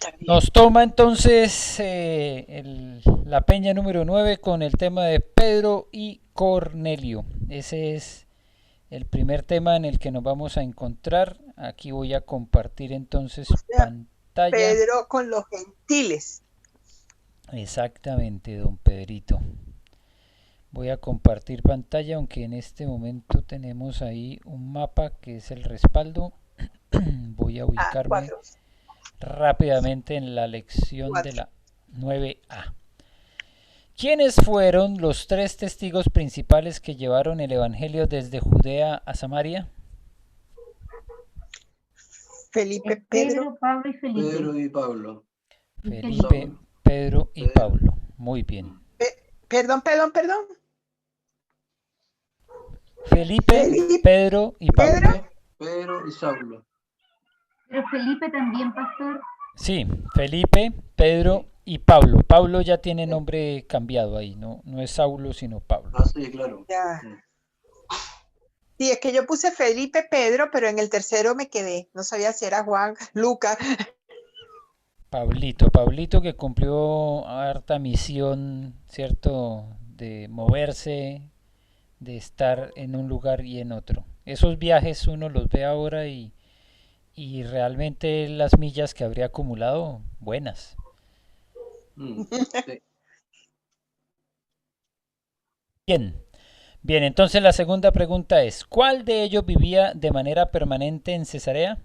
Está bien. Nos toma entonces la peña número 9 con el tema de Pedro y Cornelio. Ese es el primer tema en el que nos vamos a encontrar. Aquí voy a compartir entonces O sea, pantalla. Pedro con los gentiles. Exactamente, don Pedrito. Voy a compartir pantalla, aunque en este momento tenemos ahí un mapa que es el respaldo. Voy a Ah, ubicarme cuatro. rápidamente en la lección de Cuatro. la 9A. ¿Quiénes fueron los tres testigos principales que llevaron el Evangelio desde Judea a Samaria? Felipe, Es Pedro. Pedro, Pablo y Felipe. Pedro y Pablo. Y Felipe, Felipe. Saulo. Pedro y Pedro. Pablo. Muy bien. Perdón. Felipe, Felipe, Pedro y Pablo. Pedro. Pedro y Saulo. Pero Felipe también, pastor. Sí, Felipe, Pedro y Pablo. Pablo ya tiene nombre cambiado ahí, no es Saulo sino Pablo. Ah, sí, claro. Ya. Mm. Sí, es que yo puse Felipe, Pedro, pero en el tercero me quedé. No sabía si era Juan, Lucas. Pablito que cumplió harta misión, ¿cierto? De moverse, de estar en un lugar y en otro. Esos viajes uno los ve ahora y realmente las millas que habría acumulado, buenas. Sí. Bien, bien, entonces la segunda pregunta es, ¿cuál de ellos vivía de manera permanente en Cesarea?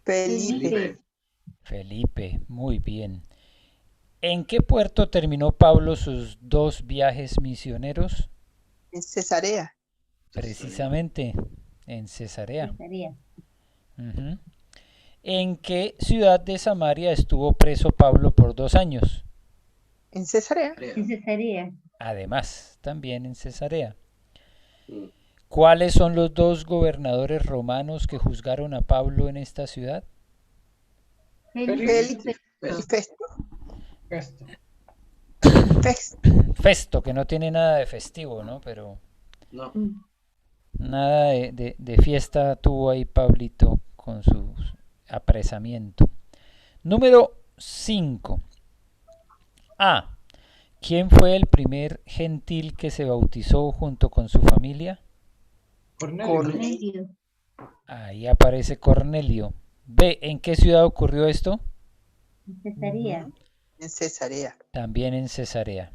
Felipe, Felipe. Felipe, muy bien. ¿En qué puerto terminó Pablo sus dos viajes misioneros? en Cesarea. Precisamente en Cesarea. Cesarea. Ujú. ¿En qué ciudad de Samaria estuvo preso Pablo por 2 años? En Cesarea. En Cesarea. Además, también en Cesarea. Mm. ¿Cuáles son los dos gobernadores romanos que juzgaron a Pablo en esta ciudad? Felipe. Felipe y Festo. Festo. Festo. Festo. Festo, que no tiene nada de festivo, ¿no? Pero No. nada de fiesta tuvo ahí Pablito con su apresamiento. Número 5. A. ¿Quién fue el primer gentil que se bautizó junto con su familia? Cornelio. Cornelio. Ahí aparece Cornelio. B. ¿En qué ciudad ocurrió esto? En Cesarea. Ujú. En Cesarea. También en Cesarea.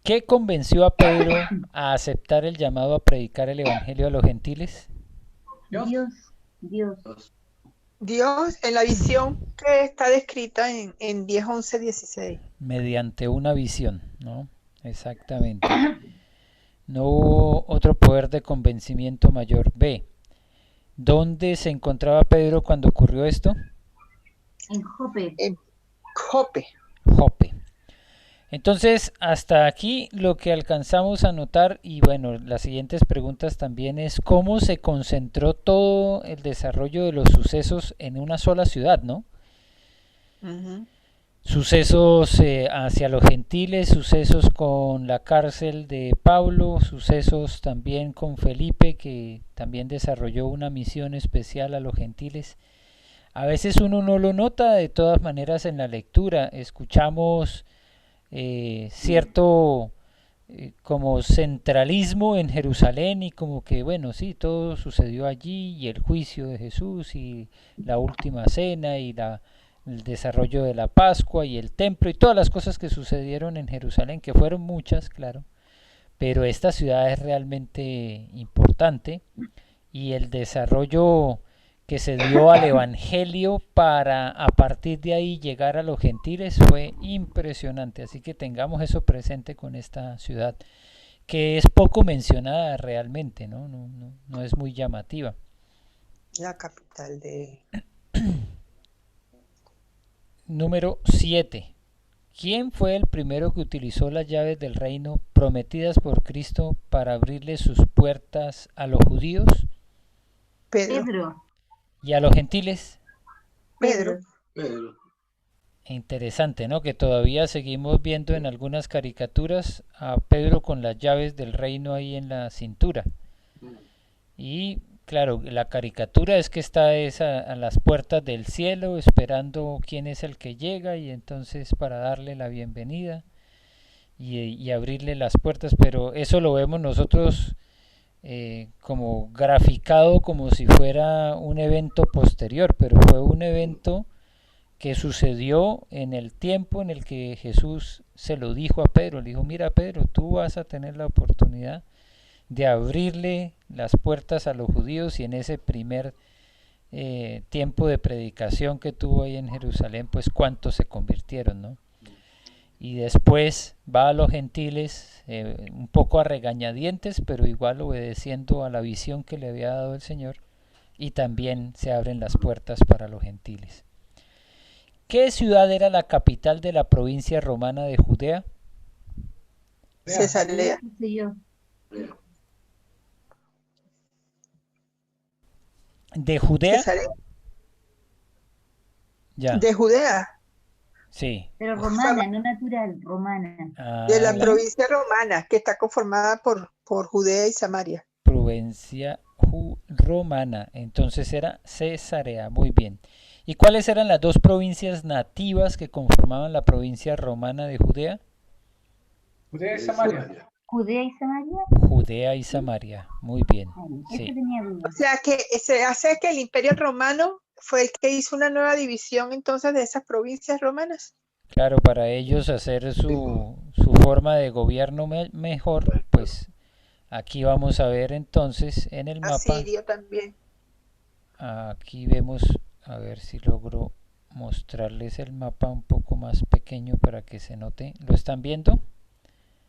¿Qué convenció a Pedro a aceptar el llamado a predicar el Evangelio a los gentiles? Dios. Dios. Dos. Dios en la visión que está descrita en 10, 11, 16. Mediante una visión, ¿no? Exactamente. No hubo otro poder de convencimiento mayor. B. ¿Dónde se encontraba Pedro cuando ocurrió esto? En Jope. En Jope. Jope. Entonces, hasta aquí lo que alcanzamos a notar y bueno, las siguientes preguntas también es cómo se concentró todo el desarrollo de los sucesos en una sola ciudad, ¿no? Ujú. Sucesos hacia los gentiles, sucesos con la cárcel de Pablo, sucesos también con Felipe, que también desarrolló una misión especial a los gentiles. A veces uno no lo nota, de todas maneras en la lectura escuchamos cierto como centralismo en Jerusalén y como que bueno, sí, todo sucedió allí y el juicio de Jesús y la última cena y el desarrollo de la Pascua y el templo y todas las cosas que sucedieron en Jerusalén, que fueron muchas, claro, pero esta ciudad es realmente importante y el desarrollo que se dio al Evangelio para a partir de ahí llegar a los gentiles fue impresionante. Así que tengamos eso presente con esta ciudad, que es poco mencionada realmente, ¿no? No es muy llamativa. La capital de... Número 7. ¿Quién fue el primero que utilizó las llaves del reino prometidas por Cristo para abrirle sus puertas a los judíos Pedro. Pedro. y a los gentiles? Pedro. Pedro. Interesante, ¿no? Que todavía seguimos viendo en algunas caricaturas a Pedro con las llaves del reino ahí en la cintura. Mm. Y claro, la caricatura es que está a las puertas del cielo esperando quién es el que llega y entonces para darle la bienvenida y abrirle las puertas, pero eso lo vemos nosotros como graficado como si fuera un evento posterior, pero fue un evento que sucedió en el tiempo en el que Jesús se lo dijo a Pedro. Le dijo, mira Pedro, tú vas a tener la oportunidad de abrirle las puertas a los judíos, y en ese primer tiempo de predicación que tuvo ahí en Jerusalén, pues cuántos se convirtieron, ¿no? Y después va a los gentiles un poco a regañadientes, pero igual obedeciendo a la visión que le había dado el Señor, y también se abren las puertas para los gentiles. ¿Qué ciudad era la capital de la provincia romana de Judea? Cesarea. ¿Qué sé yo? ¿De Judea? Cesarea. Ya, De Judea, sí. Pero romana, no natural, romana. de la La provincia romana, que está conformada por Judea y Samaria. provincia romana, entonces era Cesarea, muy bien. ¿Y cuáles eran las dos provincias nativas que conformaban la provincia romana de Judea? Judea y Samaria. Judea y Samaria. Judea y Samaria, muy bien. Eso Sí, tenía duda. O sea que se hace que el Imperio Romano fue el que hizo una nueva división entonces de esas provincias romanas. claro, para ellos hacer su forma de gobierno mejor, pues aquí vamos a ver entonces en el mapa, Asirio también. aquí vemos, a ver si logro mostrarles el mapa un poco más pequeño para que se note. ¿Lo están viendo?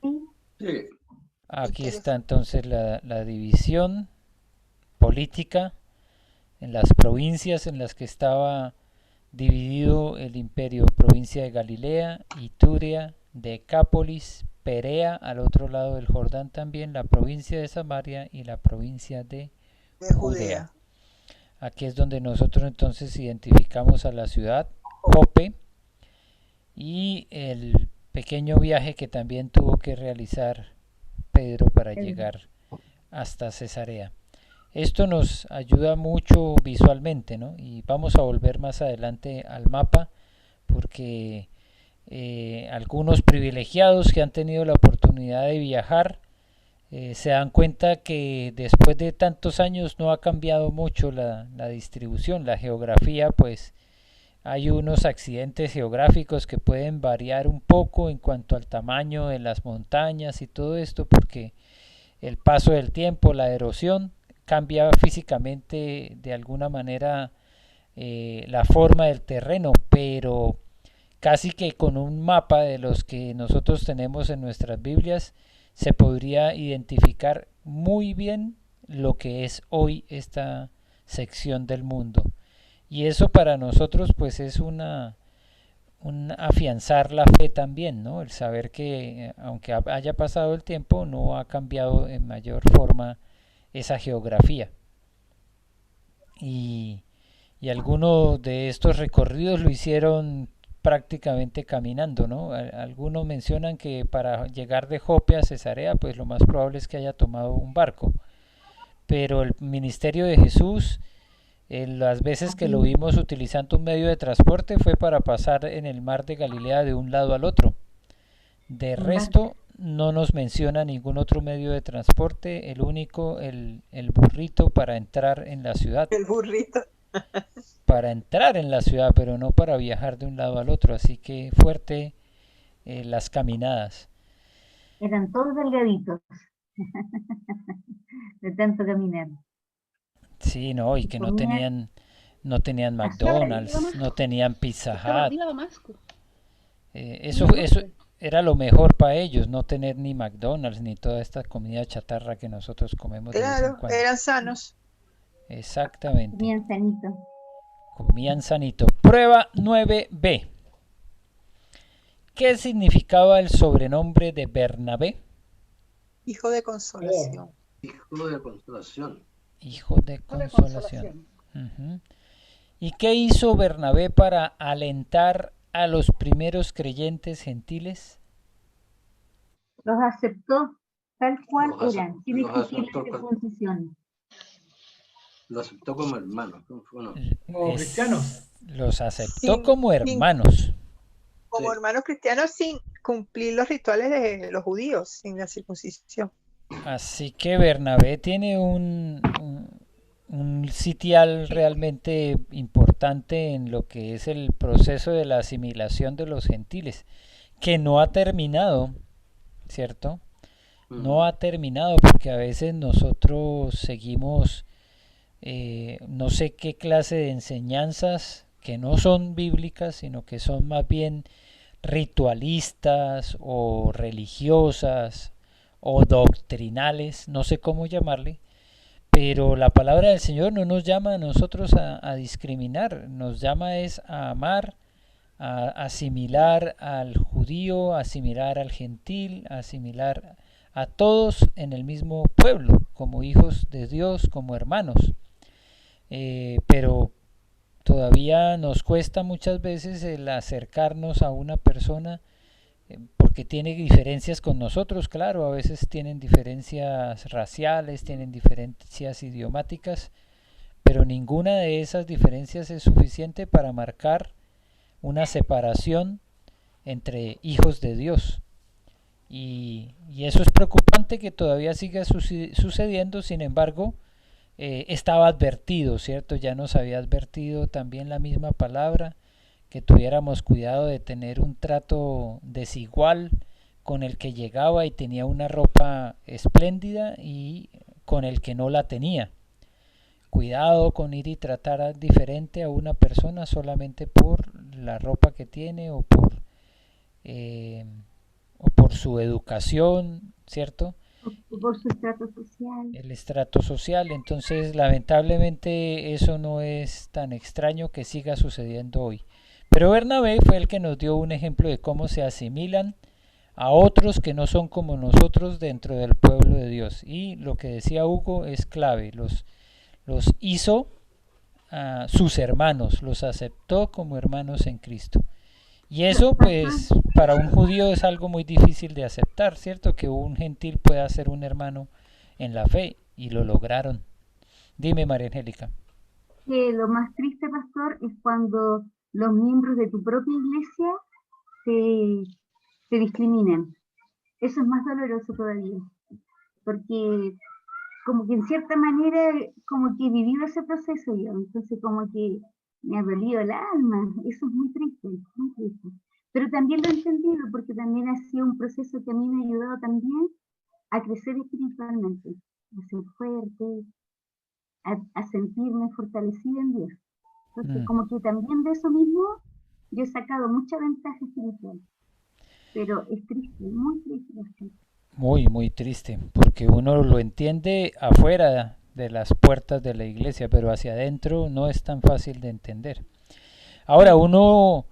Sí. Sí. Aquí está entonces la división política en las provincias en las que estaba dividido el imperio: provincia de Galilea, Iturea, Decápolis, Perea, al otro lado del Jordán también, la provincia de Samaria y la provincia de De Judea. Judea. Aquí es donde nosotros entonces identificamos a la ciudad, Jope, y el pequeño viaje que también tuvo que realizar Pedro para llegar hasta Cesarea. Esto nos ayuda mucho visualmente, ¿no? Y vamos a volver más adelante al mapa, porque algunos privilegiados que han tenido la oportunidad de viajar se dan cuenta que después de tantos años no ha cambiado mucho la distribución, la geografía, pues hay unos accidentes geográficos que pueden variar un poco en cuanto al tamaño de las montañas y todo esto, porque el paso del tiempo, la erosión, cambia físicamente de alguna manera la forma del terreno, pero casi que con un mapa de los que nosotros tenemos en nuestras Biblias se podría identificar muy bien lo que es hoy esta sección del mundo. Y eso para nosotros pues es un afianzar la fe también, ¿no? El saber que aunque haya pasado el tiempo no ha cambiado en mayor forma esa geografía. Y algunos de estos recorridos lo hicieron prácticamente caminando, ¿no? Algunos mencionan que para llegar de Jope a Cesarea, pues lo más probable es que haya tomado un barco. Pero el ministerio de Jesús, las veces que lo vimos utilizando un medio de transporte, fue para pasar en el mar de Galilea de un lado al otro. De resto, no nos menciona ningún otro medio de transporte, el único, el burrito para entrar en la ciudad. El burrito. Para entrar en la ciudad, pero no para viajar de un lado al otro, así que fuerte las caminadas. Eran todos delgaditos. De tanto caminar. Sí, no, y que no tenían McDonald's, no tenían Pizza Hut. Eso era lo mejor para ellos, no tener ni McDonald's ni toda esta comida chatarra que nosotros comemos de vez en Claro, cuando. eran sanos. Exactamente. Comían sanito. Comían sanito. Prueba 9B. ¿Qué significaba el sobrenombre de Bernabé? Hijo de consolación. Hijo de consolación. Hijo de consolación. Uh-huh. ¿Y qué hizo Bernabé para alentar a los primeros creyentes gentiles? Los aceptó tal cual eran, sin los exigir aceptó la circuncisión. Lo aceptó como hermano. ¿Cómo fue? No. Como cristianos. Los aceptó Sin- como sin- hermanos. como Sí. hermanos cristianos sin cumplir los rituales de los judíos, sin la circuncisión. Así que Bernabé tiene un sitial realmente importante en lo que es el proceso de la asimilación de los gentiles, que no ha terminado, ¿cierto? No ha terminado porque a veces nosotros seguimos no sé qué clase de enseñanzas que no son bíblicas, sino que son más bien ritualistas o religiosas o doctrinales, no sé cómo llamarle, pero la palabra del Señor no nos llama a nosotros a discriminar, nos llama es a amar, a asimilar al judío, a asimilar al gentil, a asimilar a todos en el mismo pueblo, como hijos de Dios, como hermanos. Pero todavía nos cuesta muchas veces el acercarnos a una persona porque tiene diferencias con nosotros, claro, a veces tienen diferencias raciales, tienen diferencias idiomáticas, pero ninguna de esas diferencias es suficiente para marcar una separación entre hijos de Dios. Y eso es preocupante que todavía siga sucediendo, sin embargo, estaba advertido, ¿cierto? Ya nos había advertido también la misma palabra, que tuviéramos cuidado de tener un trato desigual con el que llegaba y tenía una ropa espléndida y con el que no la tenía. Cuidado con ir y tratar diferente a una persona solamente por la ropa que tiene o por su educación, ¿cierto? Por su estrato social. El estrato social. Entonces, lamentablemente, eso no es tan extraño que siga sucediendo hoy. Pero Bernabé fue el que nos dio un ejemplo de cómo se asimilan a otros que no son como nosotros dentro del pueblo de Dios. Y lo que decía Hugo es clave, los hizo sus hermanos, los aceptó como hermanos en Cristo. Y eso pues para un judío es algo muy difícil de aceptar, ¿cierto? Que un gentil pueda ser un hermano en la fe y lo lograron. Dime, María Angélica. Lo más triste, pastor, es cuando los miembros de tu propia iglesia te discriminan. Eso es más doloroso todavía, porque como que en cierta manera, como que he vivido ese proceso yo, entonces como que me ha dolido el alma, eso es muy triste, muy triste. Pero también lo he entendido, porque también ha sido un proceso que a mí me ha ayudado también a crecer espiritualmente, a ser fuerte, a sentirme fortalecida en Dios. Entonces, como que también de eso mismo yo he sacado mucha ventaja espiritual. Pero es triste, muy triste. Muy, muy triste, porque uno lo entiende afuera de las puertas de la iglesia, pero hacia adentro no es tan fácil de entender. Ahora, uno,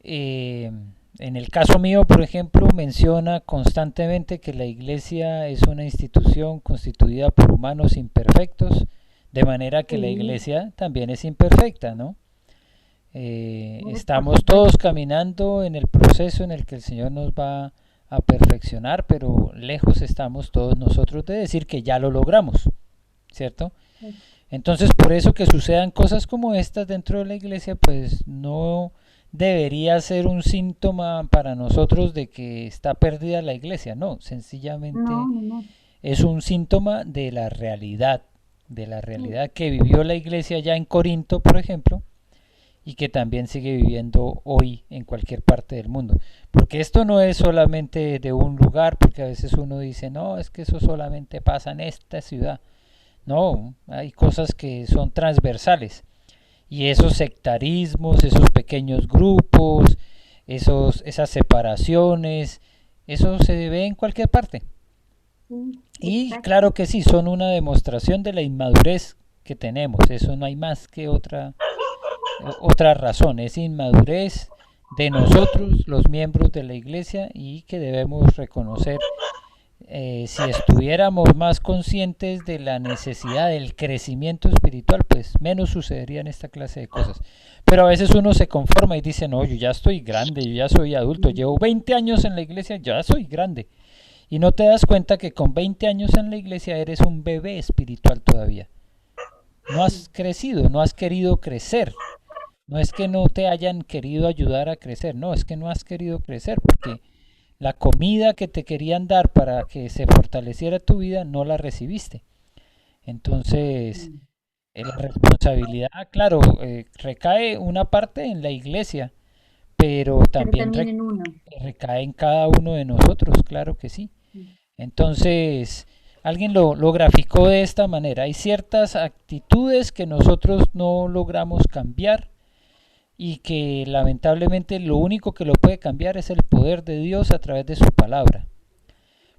en el caso mío, por ejemplo, menciona constantemente que la iglesia es una institución constituida por humanos imperfectos, de manera que la iglesia también es imperfecta, ¿no? Estamos todos caminando en el proceso en el que el Señor nos va a perfeccionar, pero lejos estamos todos nosotros de decir que ya lo logramos, ¿cierto? Entonces, por eso que sucedan cosas como estas dentro de la iglesia, pues no debería ser un síntoma para nosotros de que está perdida la iglesia, no, sencillamente es un síntoma de la realidad que vivió la iglesia ya en Corinto, por ejemplo, y que también sigue viviendo hoy en cualquier parte del mundo. Porque esto no es solamente de un lugar, porque a veces uno dice, no, es que eso solamente pasa en esta ciudad. No, hay cosas que son transversales. Y esos sectarismos, esos pequeños grupos, esas separaciones, eso se ve en cualquier parte. Y claro que sí, son una demostración de la inmadurez que tenemos. Eso no hay más que otra razón, es inmadurez de nosotros, los miembros de la iglesia, y que debemos reconocer. Si estuviéramos más conscientes de la necesidad del crecimiento espiritual, pues menos sucederían esta clase de cosas. Pero a veces uno se conforma y dice, no, yo ya estoy grande, yo ya soy adulto, llevo 20 años en la iglesia, ya soy grande. Y no te das cuenta que con 20 años en la iglesia eres un bebé espiritual todavía. no has crecido, no has querido crecer. No es que no te hayan querido ayudar a crecer, no, es que no has querido crecer porque la comida que te querían dar para que se fortaleciera tu vida no la recibiste. Entonces, la responsabilidad, claro, recae una parte en la iglesia, pero Pero también también en uno. recae en cada uno de nosotros, claro que sí. Entonces, alguien lo graficó de esta manera. Hay ciertas actitudes que nosotros no logramos cambiar y que lamentablemente lo único que lo puede cambiar es el poder de Dios a través de su palabra.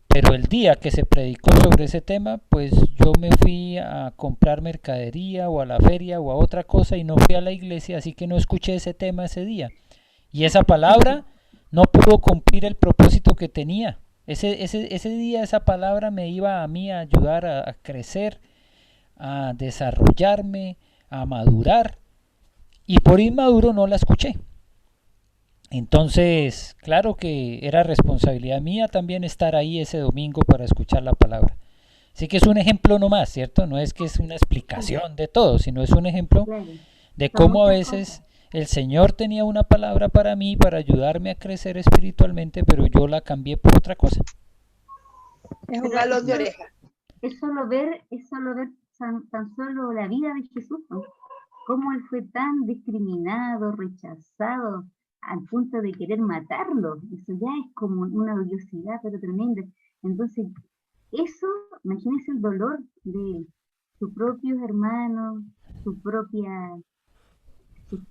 Pero el día que se predicó sobre ese tema, pues yo me fui a comprar mercadería o a la feria o a otra cosa y no fui a la iglesia, así que no escuché ese tema ese día. Y esa palabra no pudo cumplir el propósito que tenía. Ese día esa palabra me iba a mí a ayudar a crecer, a desarrollarme, a madurar. Y por inmaduro no la escuché. Entonces, claro que era responsabilidad mía también estar ahí ese domingo para escuchar la palabra. Así que es un ejemplo nomás, ¿cierto? No es que es una explicación de todo, sino es un ejemplo Claro. de Son cómo a muchas veces cosas. el Señor tenía una palabra para mí, para ayudarme a crecer espiritualmente, pero yo la cambié por otra cosa. Es un Pero jalón de oreja. es solo ver tan solo la vida de Jesús, ¿no? Cómo él fue tan discriminado, rechazado, al punto de querer matarlo. Eso ya es como una odiosidad, pero tremenda. Entonces, eso, imagínense el dolor de sus propios hermanos, su propia,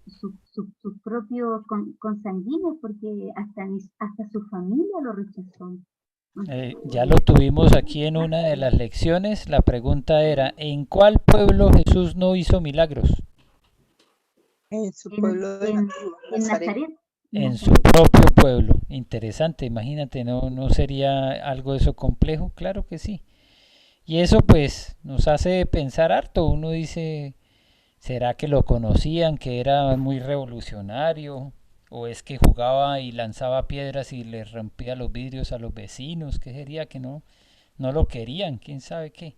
sus propios consanguíneos, porque hasta su familia lo rechazó. Ya lo tuvimos aquí en una de las lecciones. La pregunta era, ¿en cuál pueblo Jesús no hizo milagros? En su En, pueblo de en, en Nazaret. Nazaret. En su propio pueblo. Interesante, imagínate, ¿no sería algo de eso complejo? Claro que sí. Y eso pues nos hace pensar harto. Uno dice, ¿será que lo conocían, que era muy revolucionario? ¿O es que jugaba y lanzaba piedras y les rompía los vidrios a los vecinos? ¿Qué sería que no lo querían? ¿Quién sabe qué?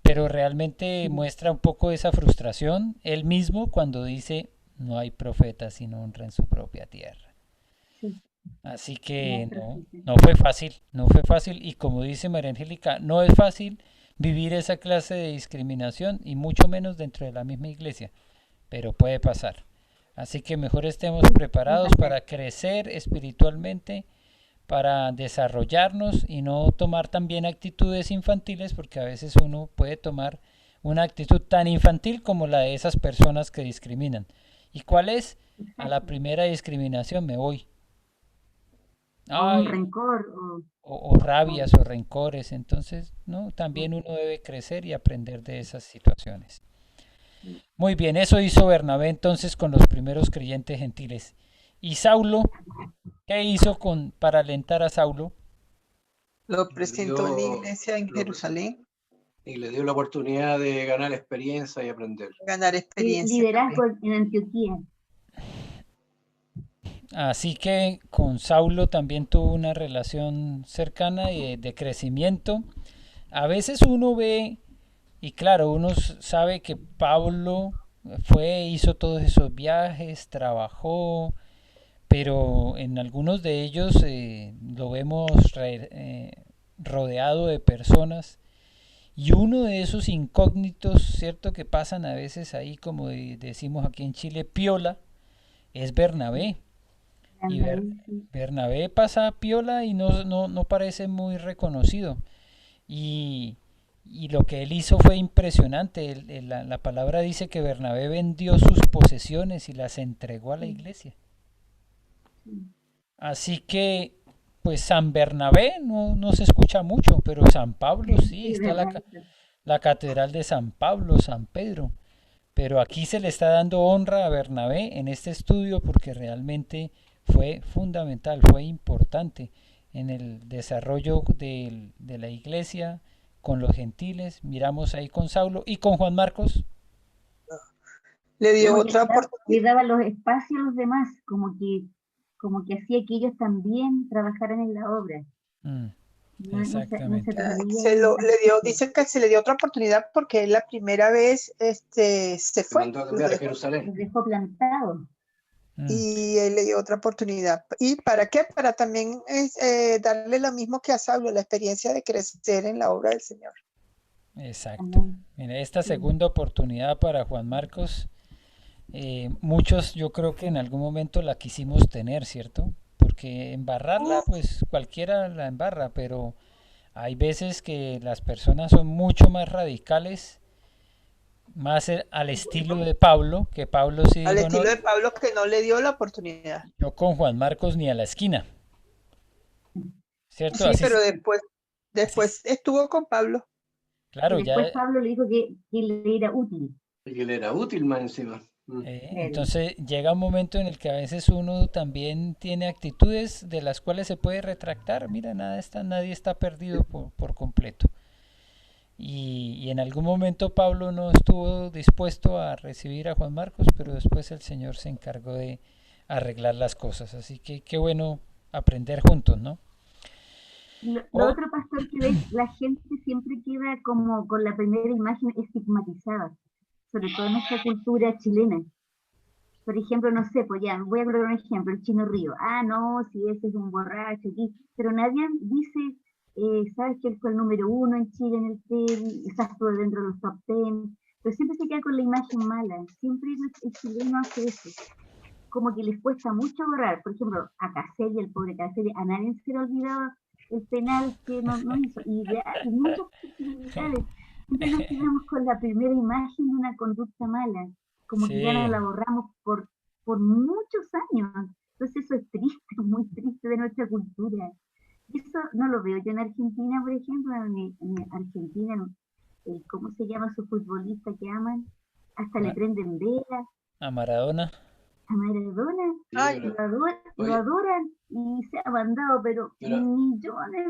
Pero realmente muestra un poco esa frustración él mismo cuando dice, no hay profeta sin honra en su propia tierra. Sí, Así no que hay profeta. no fue fácil, no fue fácil y como dice María Angélica, no es fácil vivir esa clase de discriminación y mucho menos dentro de la misma iglesia, pero puede pasar. Así que mejor estemos preparados para crecer espiritualmente, para desarrollarnos y no tomar también actitudes infantiles, porque a veces uno puede tomar una actitud tan infantil como la de esas personas que discriminan. ¿Y cuál es? A la primera discriminación me voy. O un Ay, rencor, o rabias o rencores. Entonces, no, también uno debe crecer y aprender de esas situaciones. Muy bien, eso hizo Bernabé entonces con los primeros creyentes gentiles. ¿Y Saulo? ¿Qué hizo para alentar a Saulo? Lo Y le presentó en la dio, iglesia en lo presentó, Jerusalén, y le dio la oportunidad de ganar experiencia y aprender. ganar experiencia liderazgo también. en Antioquía. Así que con Saulo también tuvo una relación cercana de crecimiento. A veces uno ve, y claro, uno sabe que Pablo hizo todos esos viajes, trabajó, pero en algunos de ellos lo vemos rodeado de personas. Y uno de esos incógnitos, ¿cierto? Que pasan a veces ahí, como decimos aquí en Chile, piola, es Bernabé. Y Bernabé pasa piola y no parece muy reconocido. Y, y lo que él hizo fue impresionante. La palabra dice que Bernabé vendió sus posesiones y las entregó a la iglesia. Así que, pues San Bernabé no se escucha mucho, pero San Pablo sí, está la catedral de San Pablo, San Pedro. Pero aquí se le está dando honra a Bernabé en este estudio porque realmente fue fundamental, fue importante en el desarrollo de la iglesia con los gentiles. Miramos ahí con Saulo y con Juan Marcos. Le dio otra Le oportunidad. daba los espacios a los demás, como que hacía que ellos también trabajaran en la obra. No Exactamente. se atrevía Se lo, a le dio, dicen que se le dio otra oportunidad porque él la primera vez se Se fue, mandó a lo cambiar a dejó, los Jerusalén. dejó plantados. Mm, y él le dio otra oportunidad. ¿Y para qué? Para también darle lo mismo que a Saulo, la experiencia de crecer en la obra del Señor. exacto. Amén. Mira, esta Sí. segunda oportunidad para Juan Marcos, muchos yo creo que en algún momento la quisimos tener, ¿cierto? Porque embarrarla, pues cualquiera la embarra, pero hay veces que las personas son mucho más radicales, más al estilo de Pablo, que Pablo sí Al dijo, no, estilo de Pablo que no le dio la oportunidad. yo con Juan Marcos ni a la esquina, ¿cierto? Sí, Así, pero así, después estuvo con Pablo. Y claro, después ya. Pablo le dijo que le era útil. Y que le era útil más encima. Claro. Entonces llega un momento en el que a veces uno también tiene actitudes de las cuales se puede retractar. Mira, nadie está perdido por completo. Y en algún momento Pablo no estuvo dispuesto a recibir a Juan Marcos, pero después el Señor se encargó de arreglar las cosas. Así que qué bueno aprender juntos, ¿no? Lo Oh, otro, pastor, que ves, la gente siempre queda como con la primera imagen estigmatizada, sobre todo en nuestra cultura chilena. Por ejemplo, no sé, pues ya, voy a colocar un ejemplo, el Chino Río. Ah, no, si ese es un borracho aquí. Pero nadie dice, sabes que él fue el número uno en Chile en el TED, estuvo dentro de los top 10. Pero siempre se queda con la imagen mala. Siempre el chileno hace eso. Como que les cuesta mucho borrar. Por ejemplo, a Caselli, el pobre Caselli, a nadie se le ha olvidado el penal que no hizo. Y muchas posibilidades. Siempre nos quedamos con la primera imagen de una conducta mala. Como que ya no sí, la borramos por muchos años. Entonces eso es triste, muy triste de nuestra cultura. Eso no lo veo yo en Argentina, por ejemplo, en Argentina, ¿cómo se llama su futbolista que aman? Hasta le Ma- prenden velas a Maradona. a Maradona, Sí, Ay, lo, pero, lo oye, adoran y se ha mandado, pero pero, millones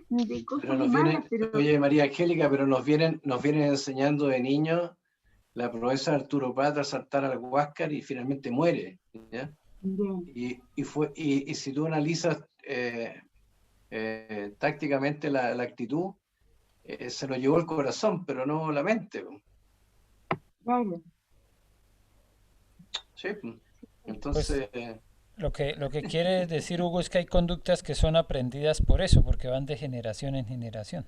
de pero cosas nos malas, vienen, pero oye María Angélica, pero nos vienen enseñando de niños la proeza de Arturo Prat al saltar al Huáscar y finalmente muere. ¿Ya? bien, Y si tú analizas tácticamente la actitud, se lo llevó el corazón, pero no la mente. claro, Sí. Pues Entonces, lo que quiere decir Hugo es que hay conductas que son aprendidas por eso, porque van de generación en generación.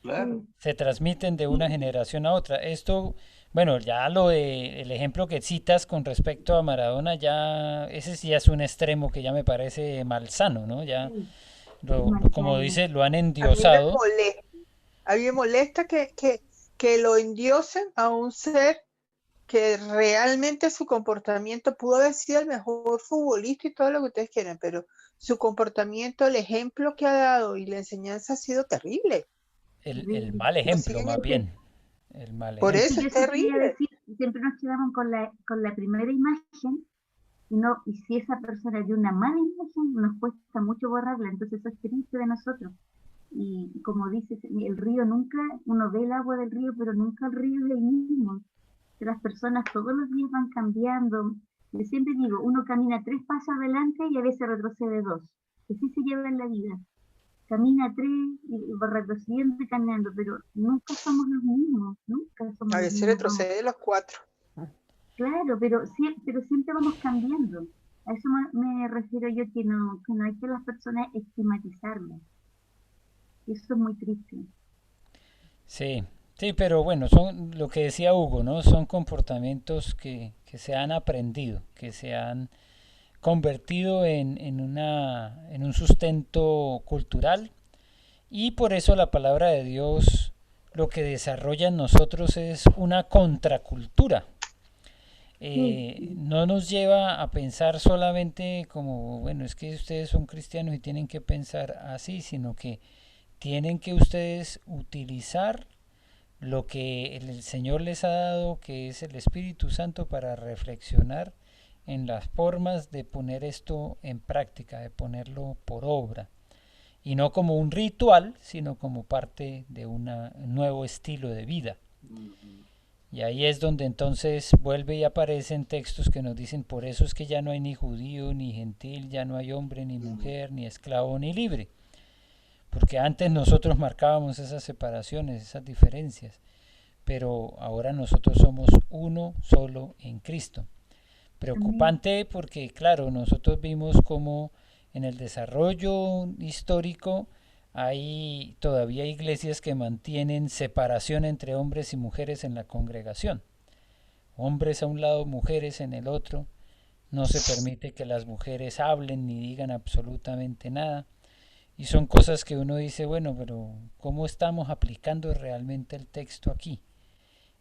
claro. sí, Se transmiten de una sí, generación a otra. Esto, bueno, ya el ejemplo que citas con respecto a Maradona, ya ese sí es un extremo que ya me parece malsano, ¿no? Ya, sí, es como malsano. dice, lo han a mí me endiosado. molesta, a mí me molesta que lo endiosen a un ser que realmente su comportamiento pudo haber sido el mejor futbolista y todo lo que ustedes quieran, pero su comportamiento, el ejemplo que ha dado y la enseñanza ha sido terrible. El Terrible. mal Lo ejemplo, siguen más Entonces, bien. El mal por ejemplo. sí, eso yo es eso quería terrible. decir, siempre nos quedamos con la primera imagen y no, y si esa persona dio una mala imagen, nos cuesta mucho borrarla, entonces eso es triste de nosotros. Y como dices, el río nunca, uno ve el agua del río, pero nunca el río es el mismo. Que las personas todos los días van cambiando. Yo siempre digo, uno camina 3 pasos adelante y a veces retrocede 2. Así se lleva en la vida. Camina 3 y va retrocediendo y caminando, pero nunca somos los mismos, nunca somos A los veces mismos. Vamos. retrocede los 4. Claro, pero siempre vamos cambiando. A eso me refiero yo, que no hay que las personas estigmatizarlas. Eso es muy triste. Sí, sí, pero bueno, son lo que decía Hugo, ¿no? Son comportamientos que se han aprendido, que se han convertido en un sustento cultural y por eso la palabra de Dios lo que desarrolla en nosotros es una contracultura. Sí, No nos lleva a pensar solamente como, bueno, es que ustedes son cristianos y tienen que pensar así, sino que tienen que ustedes utilizar lo que el Señor les ha dado, que es el Espíritu Santo, para reflexionar en las formas de poner esto en práctica, de ponerlo por obra. Y no como un ritual, sino como parte de un nuevo estilo de vida. Y ahí es donde entonces vuelve y aparecen textos que nos dicen, por eso es que ya no hay ni judío ni gentil, ya no hay hombre ni mujer, ni esclavo ni libre. porque antes nosotros marcábamos esas separaciones, esas diferencias, pero ahora nosotros somos uno solo en Cristo. Preocupante porque, claro, nosotros vimos como en el desarrollo histórico hay todavía iglesias que mantienen separación entre hombres y mujeres en la congregación. Hombres a un lado, mujeres en el otro. No se permite que las mujeres hablen ni digan absolutamente nada. Y son cosas que uno dice, bueno, pero ¿cómo estamos aplicando realmente el texto aquí?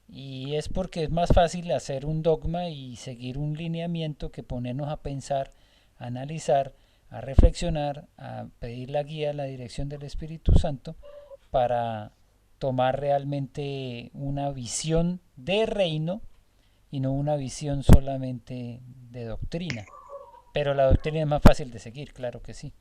Y es porque es más fácil hacer un dogma y seguir un lineamiento que ponernos a pensar, a analizar, a reflexionar, a pedir la guía, la dirección del Espíritu Santo para tomar realmente una visión de reino y no una visión solamente de doctrina. Pero la doctrina es más fácil de seguir, claro que sí.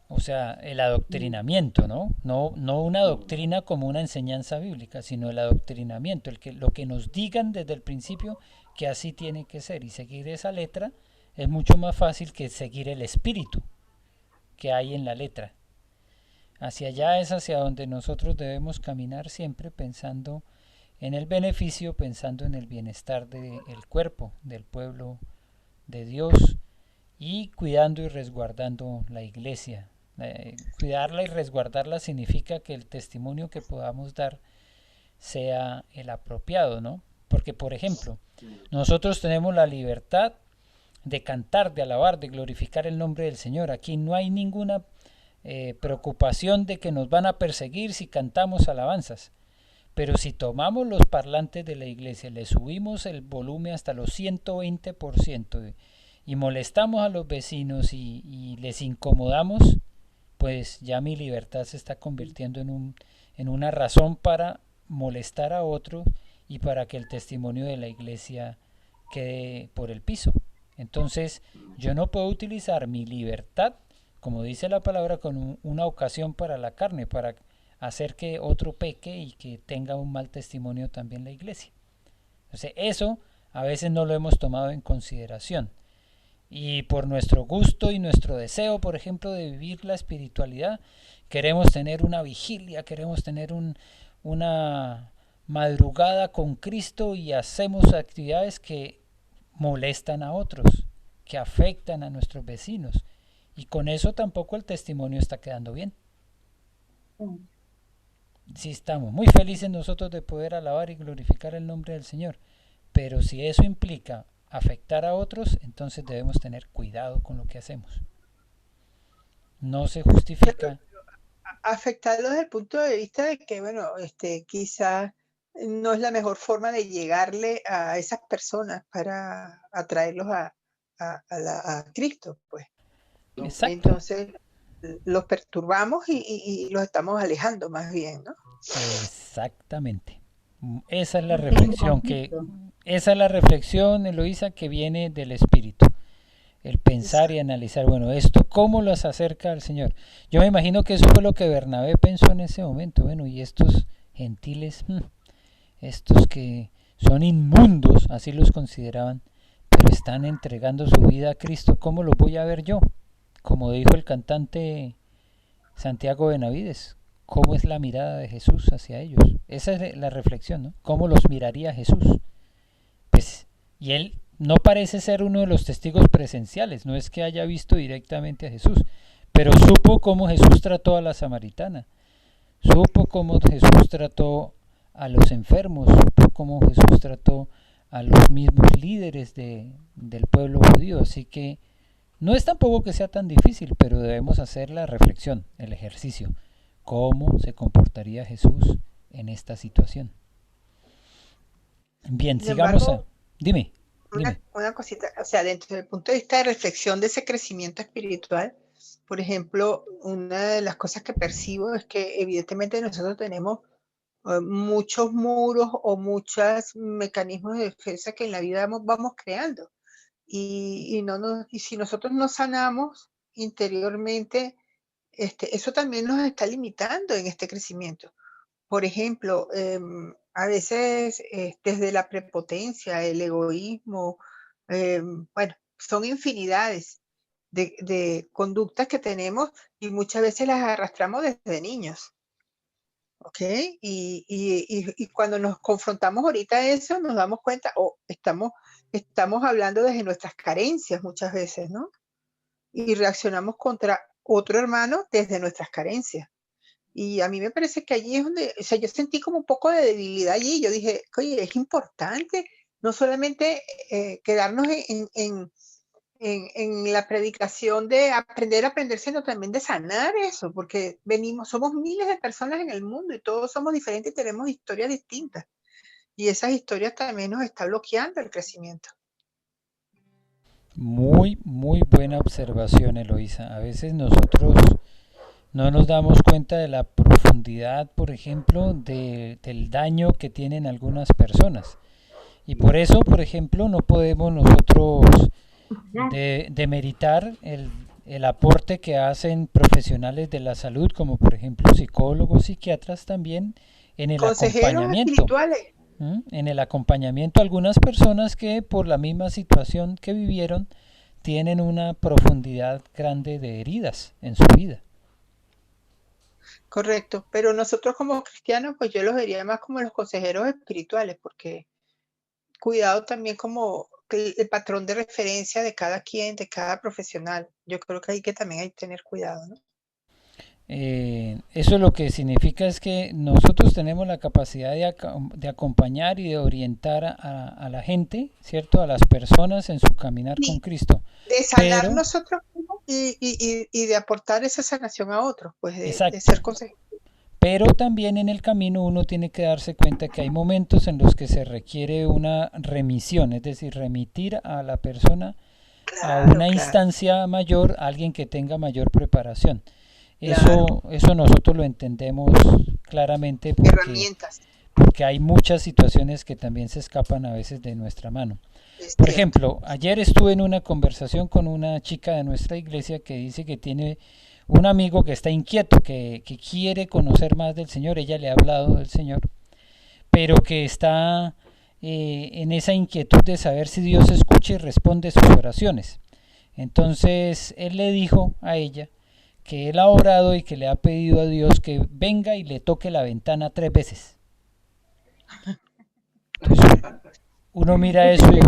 O sea, el adoctrinamiento, ¿no? No una doctrina como una enseñanza bíblica, sino el adoctrinamiento, lo que nos digan desde el principio que así tiene que ser. Y seguir esa letra es mucho más fácil que seguir el espíritu que hay en la letra. Hacia allá es hacia donde nosotros debemos caminar siempre pensando en el beneficio, pensando en el bienestar del cuerpo, del pueblo de Dios y cuidando y resguardando la iglesia. Cuidarla y resguardarla significa que el testimonio que podamos dar sea el apropiado, ¿no? Porque, por ejemplo, nosotros tenemos la libertad de cantar, de alabar, de glorificar el nombre del Señor. Aquí no hay ninguna preocupación de que nos van a perseguir si cantamos alabanzas. Pero si tomamos los parlantes de la iglesia, le subimos el volumen hasta los 120% y molestamos a los vecinos y les incomodamos, pues ya mi libertad se está convirtiendo en una razón para molestar a otros y para que el testimonio de la iglesia quede por el piso. Entonces yo no puedo utilizar mi libertad, como dice la palabra, con una ocasión para la carne, para hacer que otro peque y que tenga un mal testimonio también la iglesia. Entonces eso a veces no lo hemos tomado en consideración. Y por nuestro gusto y nuestro deseo, por ejemplo, de vivir la espiritualidad, queremos tener una vigilia, queremos tener una madrugada con Cristo y hacemos actividades que molestan a otros, que afectan a nuestros vecinos. Y con eso tampoco el testimonio está quedando bien. Sí, estamos muy felices nosotros de poder alabar y glorificar el nombre del Señor, pero si eso implica afectar a otros, entonces debemos tener cuidado con lo que hacemos. No se justifica. Afectarlo desde el punto de vista de que, bueno, quizás no es la mejor forma de llegarle a esas personas para atraerlos a Cristo, pues. Exacto. Entonces los perturbamos y los estamos alejando más bien, ¿no? Exactamente. Esa es la reflexión esa es la reflexión, Eloísa, que viene del Espíritu. El pensar y analizar, bueno, esto, ¿cómo los acerca al Señor? Yo me imagino que eso fue lo que Bernabé pensó en ese momento. Bueno, y estos gentiles, estos que son inmundos, así los consideraban, pero están entregando su vida a Cristo, ¿cómo los voy a ver yo? Como dijo el cantante Santiago Benavides, ¿cómo es la mirada de Jesús hacia ellos? Esa es la reflexión, ¿no? ¿Cómo los miraría Jesús? Pues, y él no parece ser uno de los testigos presenciales, no es que haya visto directamente a Jesús, pero supo cómo Jesús trató a la samaritana, supo cómo Jesús trató a los enfermos, supo cómo Jesús trató a los mismos líderes del pueblo judío, así que no es tampoco que sea tan difícil, pero debemos hacer la reflexión, el ejercicio, cómo se comportaría Jesús en esta situación. Bien, Sin sigamos embargo, Dime. Una cosita, o sea, dentro del punto de vista de reflexión de ese crecimiento espiritual, por ejemplo, una de las cosas que percibo es que evidentemente nosotros tenemos muchos muros o muchos mecanismos de defensa que en la vida vamos creando. Y si nosotros no sanamos interiormente, eso también nos está limitando en este crecimiento. Por ejemplo, a veces desde la prepotencia, el egoísmo, bueno, son infinidades de conductas que tenemos y muchas veces las arrastramos desde niños. ¿Ok? Y cuando nos confrontamos ahorita a eso, nos damos cuenta, estamos hablando desde nuestras carencias muchas veces, ¿no? Y reaccionamos contra otro hermano desde nuestras carencias. Y a mí me parece que allí es donde, o sea, yo sentí como un poco de debilidad allí. Yo dije, oye, es importante no solamente quedarnos en la predicación de aprender, sino también de sanar eso, porque somos miles de personas en el mundo y todos somos diferentes y tenemos historias distintas. Y esas historias también nos están bloqueando el crecimiento. Muy, muy buena observación, Eloísa. A veces nosotros no nos damos cuenta de la profundidad, por ejemplo, del daño que tienen algunas personas. Y por eso, por ejemplo, no podemos nosotros demeritar el aporte que hacen profesionales de la salud, como por ejemplo psicólogos, psiquiatras también, en el acompañamiento. En el acompañamiento a algunas personas que por la misma situación que vivieron tienen una profundidad grande de heridas en su vida. Correcto, pero nosotros como cristianos, pues yo los vería más como los consejeros espirituales, porque cuidado también como el patrón de referencia de cada quien, de cada profesional. Yo creo que también hay que tener cuidado, ¿no? Eso lo que significa es que nosotros tenemos la capacidad de acompañar y de orientar a la gente, ¿cierto? A las personas en su caminar con Cristo. De sanar nosotros y de aportar esa sanación a otros, pues de ser consejeros. Pero también en el camino uno tiene que darse cuenta que hay momentos en los que se requiere una remisión, es decir, remitir a la persona a una instancia mayor, a alguien que tenga mayor preparación. Eso nosotros lo entendemos claramente porque hay muchas situaciones que también se escapan a veces de nuestra mano. Por ejemplo, ayer estuve en una conversación con una chica de nuestra iglesia que dice que tiene un amigo que está inquieto, que quiere conocer más del Señor. Ella le ha hablado del Señor, pero que está en esa inquietud de saber si Dios escucha y responde sus oraciones. Entonces él le dijo a ella que él ha orado y que le ha pedido a Dios que venga y le toque la ventana 3 veces. Entonces, uno mira eso y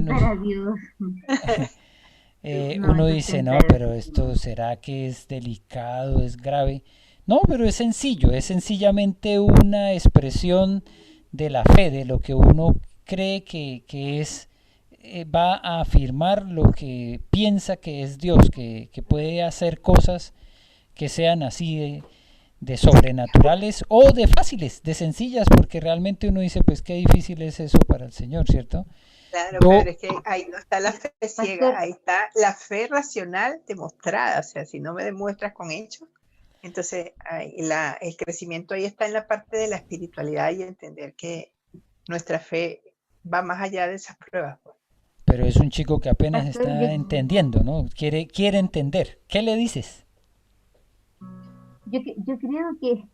uno dice, no, pero esto será que es delicado, es grave. No, pero es sencillo, es sencillamente una expresión de la fe, de lo que uno cree que es, va a afirmar lo que piensa que es Dios, que puede hacer cosas que sean así de sobrenaturales o de fáciles, de sencillas, porque realmente uno dice, pues qué difícil es eso para el Señor, ¿cierto? Claro, pero es que ahí no está la fe ciega, ahí está la fe racional demostrada, o sea, si no me demuestras con hechos, entonces el crecimiento ahí está en la parte de la espiritualidad y entender que nuestra fe va más allá de esas pruebas. Pero es un chico que apenas está entendiendo, ¿no? Quiere entender. ¿Qué le dices? Yo creo que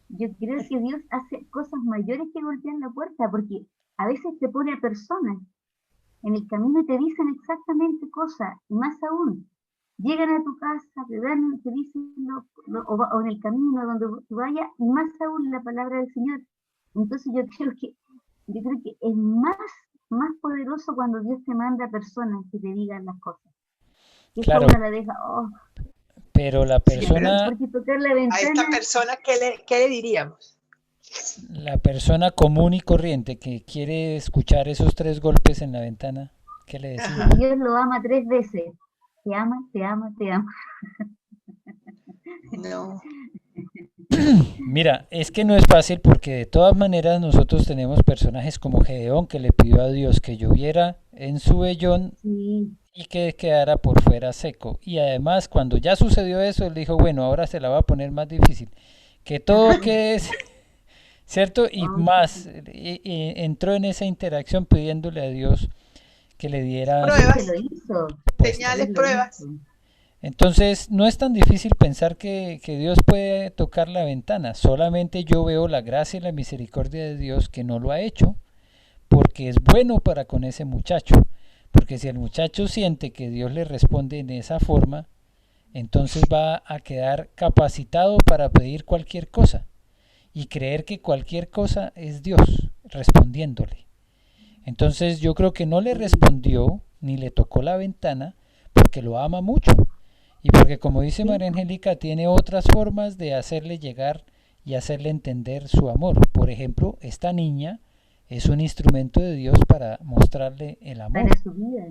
Dios hace cosas mayores que golpear la puerta, porque a veces te pone a personas en el camino y te dicen exactamente cosas, y más aún, llegan a tu casa, te dicen o en el camino donde tú vayas, y más aún la palabra del Señor. Entonces yo creo que es más poderoso cuando Dios te manda personas que te digan las cosas. Y claro. Uno la deja, pero la persona... Sí, tocar la ventana, a esta persona, ¿qué le diríamos? La persona común y corriente que quiere escuchar esos 3 golpes en la ventana, ¿qué le decimos? Dios lo ama 3 veces. Te ama, te ama, te ama. No. Mira, es que no es fácil porque de todas maneras nosotros tenemos personajes como Gedeón que le pidió a Dios que lloviera en su vellón y que quedara por fuera seco. Y además cuando ya sucedió eso, él dijo, bueno, ahora se la va a poner más difícil. Que todo que es... ¿Cierto? Y más, entró en esa interacción pidiéndole a Dios que le diera pruebas, señales, pruebas. Entonces no es tan difícil pensar que Dios puede tocar la ventana, solamente yo veo la gracia y la misericordia de Dios que no lo ha hecho, porque es bueno para con ese muchacho, porque si el muchacho siente que Dios le responde en esa forma, entonces va a quedar capacitado para pedir cualquier cosa y creer que cualquier cosa es Dios respondiéndole. Entonces yo creo que no le respondió ni le tocó la ventana porque lo ama mucho y porque, como dice María Angélica, tiene otras formas de hacerle llegar y hacerle entender su amor. Por ejemplo, esta niña es un instrumento de Dios para mostrarle el amor. Para su vida.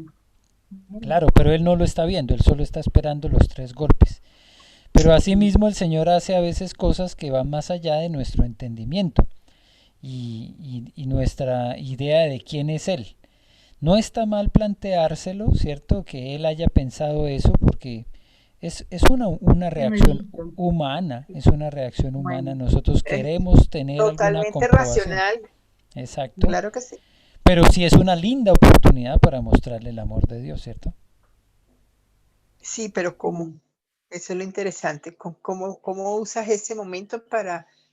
Claro, pero él no lo está viendo, él solo está esperando los 3 golpes. Pero asimismo el Señor hace a veces cosas que van más allá de nuestro entendimiento y nuestra idea de quién es Él. No está mal planteárselo, ¿cierto? Que Él haya pensado eso porque es una reacción humana, es una reacción humana. Nosotros queremos tener alguna Totalmente comprobación. racional, Exacto. claro que sí. Pero sí es una linda oportunidad para mostrarle el amor de Dios, ¿cierto? Sí, pero ¿cómo? Eso es lo interesante. ¿Cómo usas ese momento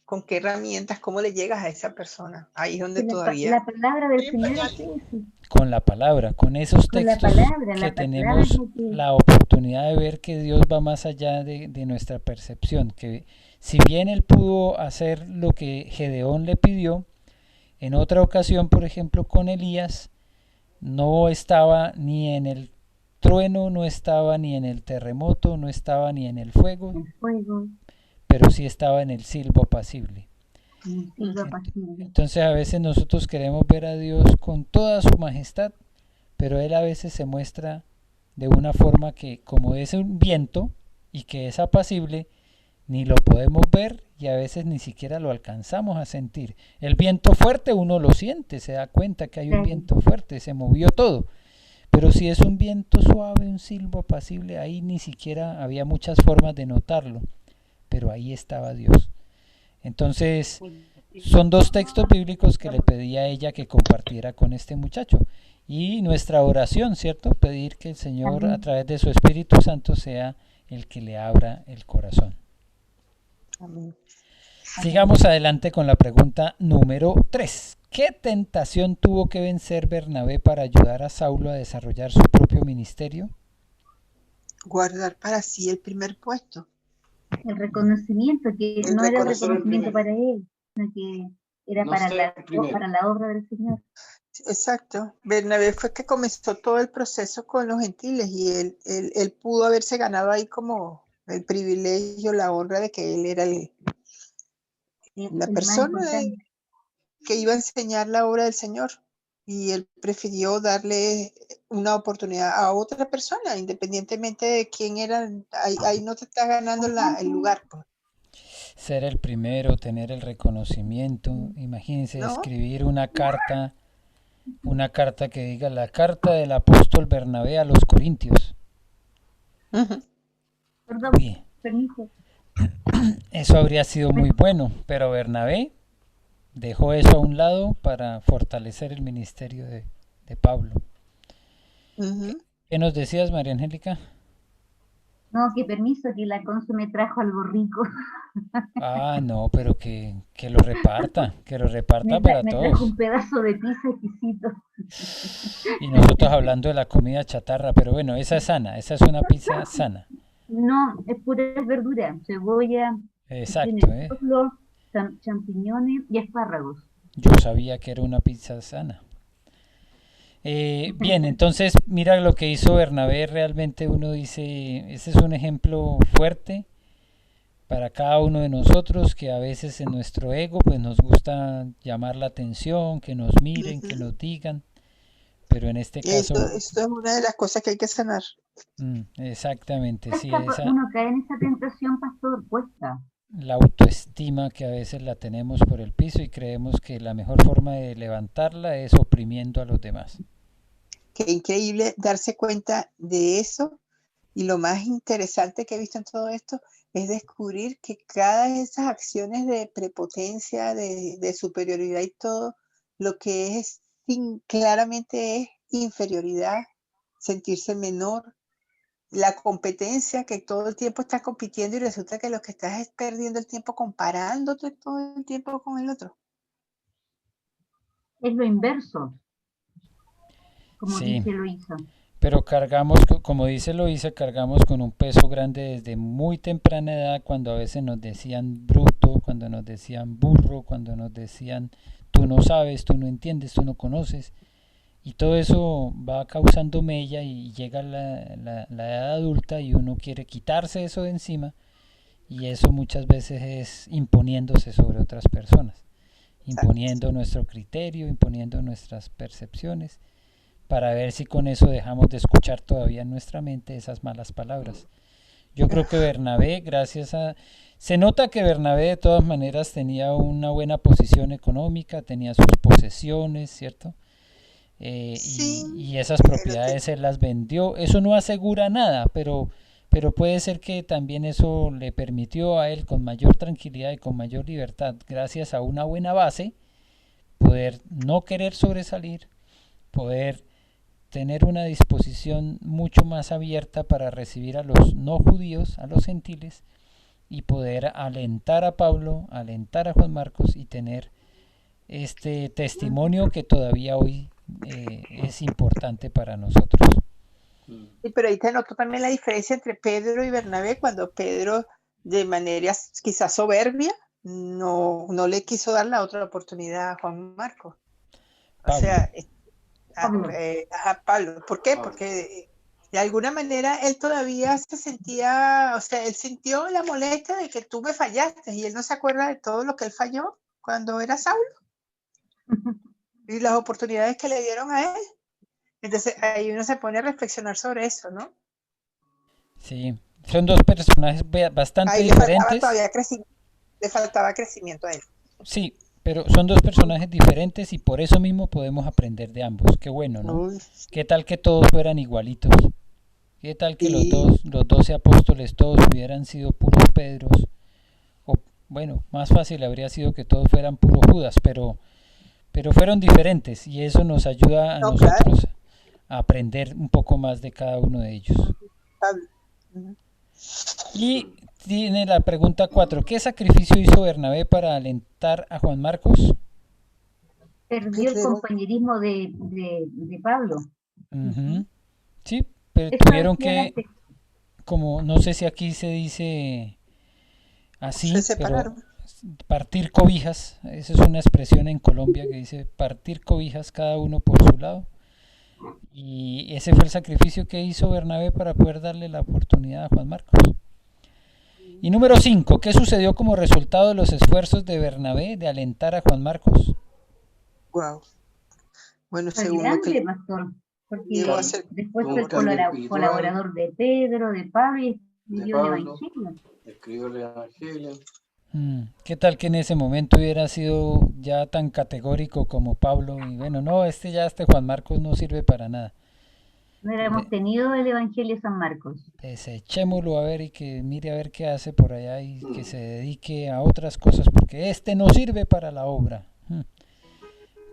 con qué herramientas, cómo le llegas a esa persona? Ahí es donde Que todavía... la palabra del Señor es eso. Con la palabra, con esos Con la textos palabra, que la palabra es tenemos lo que... la oportunidad de ver que Dios va más allá de nuestra percepción, que si bien él pudo hacer lo que Gedeón le pidió, en otra ocasión, por ejemplo, con Elías, no estaba ni en el trueno, no estaba ni en el terremoto, no estaba ni en el fuego, El fuego, pero sí estaba en el silbo apacible. el silbo apacible. Entonces a veces nosotros queremos ver a Dios con toda su majestad, pero Él a veces se muestra de una forma que, como es un viento y que es apacible, ni lo podemos ver y a veces ni siquiera lo alcanzamos a sentir. El viento fuerte uno lo siente, se da cuenta que hay un viento fuerte, se movió todo. Pero si es un viento suave, un silbo apacible, ahí ni siquiera había muchas formas de notarlo, pero ahí estaba Dios. Entonces, son 2 textos bíblicos que le pedí a ella que compartiera con este muchacho. Y nuestra oración, ¿cierto? Pedir que el Señor a través de su Espíritu Santo sea el que le abra el corazón. Amén. Sigamos adelante con la pregunta número 3. ¿Qué tentación tuvo que vencer Bernabé para ayudar a Saulo a desarrollar su propio ministerio? Guardar para sí el primer puesto. El reconocimiento, que El no era el reconocer el reconocimiento primero. para él, sino que era No para ser el primero. la obra del Señor. Exacto. Bernabé fue que comenzó todo el proceso con los gentiles y él pudo haberse ganado ahí como el privilegio, la honra de que él era la El más persona importante. que iba a enseñar la obra del Señor. Y él prefirió darle una oportunidad a otra persona, independientemente de quién era. Ahí no te estás ganando el lugar, pues, Ser el primero, tener el reconocimiento. Imagínense ¿no? escribir una carta que diga la carta del apóstol Bernabé a los Corintios. Ujú. Perdón, Uy, permiso. eso habría sido muy bueno, pero Bernabé dejó eso a un lado para fortalecer el ministerio de Pablo. Ujú. ¿Qué nos decías, María Angélica? No, que permiso, que la Consu me trajo algo rico. Ah, no, pero que lo reparta para Me todos. trajo un pedazo de pizza exquisito. Y nosotros hablando de la comida chatarra, pero bueno, esa es sana, esa es una pizza sana. No, es pura verdura, cebolla, tiene Exacto, ¿eh? choclo, champiñones y espárragos. Yo sabía que era una pizza sana. Bien, entonces mira lo que hizo Bernabé, realmente uno dice, ese es un ejemplo fuerte para cada uno de nosotros que a veces en nuestro ego pues nos gusta llamar la atención, que nos miren, que nos digan, pero en este caso, Esto es una de las cosas que hay que sanar. exactamente, sí, Uno cae en esa tentación, pastor, cuesta. la autoestima que a veces la tenemos por el piso y creemos que la mejor forma de levantarla es oprimiendo a los demás. Qué increíble darse cuenta de eso. Y lo más interesante que he visto en todo esto es descubrir que cada de esas acciones de prepotencia, de superioridad y todo, lo que es claramente es inferioridad, sentirse menor, la competencia, que todo el tiempo estás compitiendo y resulta que lo que estás es perdiendo el tiempo comparándote todo el tiempo con el otro. Es lo inverso, como Sí, dice Luisa. Pero cargamos, como dice Loisa, cargamos con un peso grande desde muy temprana edad, cuando a veces nos decían bruto, cuando nos decían burro, cuando nos decían tú no sabes, tú no entiendes, tú no conoces. Y todo eso va causando mella y llega la edad adulta y uno quiere quitarse eso de encima, y eso muchas veces es imponiéndose sobre otras personas, imponiendo nuestro criterio, imponiendo nuestras percepciones, para ver si con eso dejamos de escuchar todavía en nuestra mente esas malas palabras. Yo creo que Bernabé, se nota que Bernabé de todas maneras tenía una buena posición económica, tenía sus posesiones, ¿cierto? Sí, Y esas pero propiedades él las vendió. Eso no asegura nada, pero puede ser que también eso le permitió a él con mayor tranquilidad y con mayor libertad, gracias a una buena base, poder no querer sobresalir, poder tener una disposición mucho más abierta para recibir a los no judíos, a los gentiles, y poder alentar a Pablo, alentar a Juan Marcos y tener este testimonio que todavía hoy es importante para nosotros. sí, pero ahí te noto también la diferencia entre Pedro y Bernabé, cuando Pedro, de manera quizás soberbia, no le quiso dar la otra oportunidad a Juan Marcos. O Pablo. sea, Pablo. a Pablo. ¿Por qué? Pablo. Porque de alguna manera él todavía se sentía, o sea, él sintió la molestia de que tú me fallaste y él no se acuerda de todo lo que él falló cuando era Saulo y las oportunidades que le dieron a él. Entonces ahí uno se pone a reflexionar sobre eso, ¿no? Sí, son dos personajes bastante Ahí le faltaba diferentes. todavía crecimiento, le faltaba crecimiento a él. Sí, pero son dos personajes diferentes y por eso mismo podemos aprender de ambos. Qué bueno, ¿no? Uy, ¿Qué tal que todos fueran igualitos? ¿Qué tal que sí. los 12 apóstoles todos hubieran sido puros Pedros? O bueno, más fácil habría sido que todos fueran puros Judas, pero fueron diferentes y eso nos ayuda a No, claro, nosotros a aprender un poco más de cada uno de ellos. Pablo. Ujú. Y tiene la pregunta 4. ¿Qué sacrificio hizo Bernabé para alentar a Juan Marcos? Perdió el Pero- compañerismo de Pablo. Ujú. Sí, pero Eso tuvieron decía el que, texto. como no sé si aquí se dice así, Se pero separaron. partir cobijas, esa es una expresión en Colombia que dice partir cobijas cada uno por su lado. Y ese fue el sacrificio que hizo Bernabé para poder darle la oportunidad a Juan Marcos. Y número 5, ¿qué sucedió como resultado de los esfuerzos de Bernabé de alentar a Juan Marcos? Wow. Bueno, Fue según lo que grande, pastor, llegó a porque ser. después Tuvo fue un cambio espiritual colaborador de Pedro, de Pablo y de escribió el Pablo, Evangelio. escribió el Evangelio. ¿Qué tal que en ese momento hubiera sido ya tan categórico como Pablo? Y bueno, no, este Juan Marcos no sirve para nada. No hubiéramos tenido el Evangelio de San Marcos. Desechémoslo a ver y que mire a ver qué hace por allá y que se dedique a otras cosas porque este no sirve para la obra.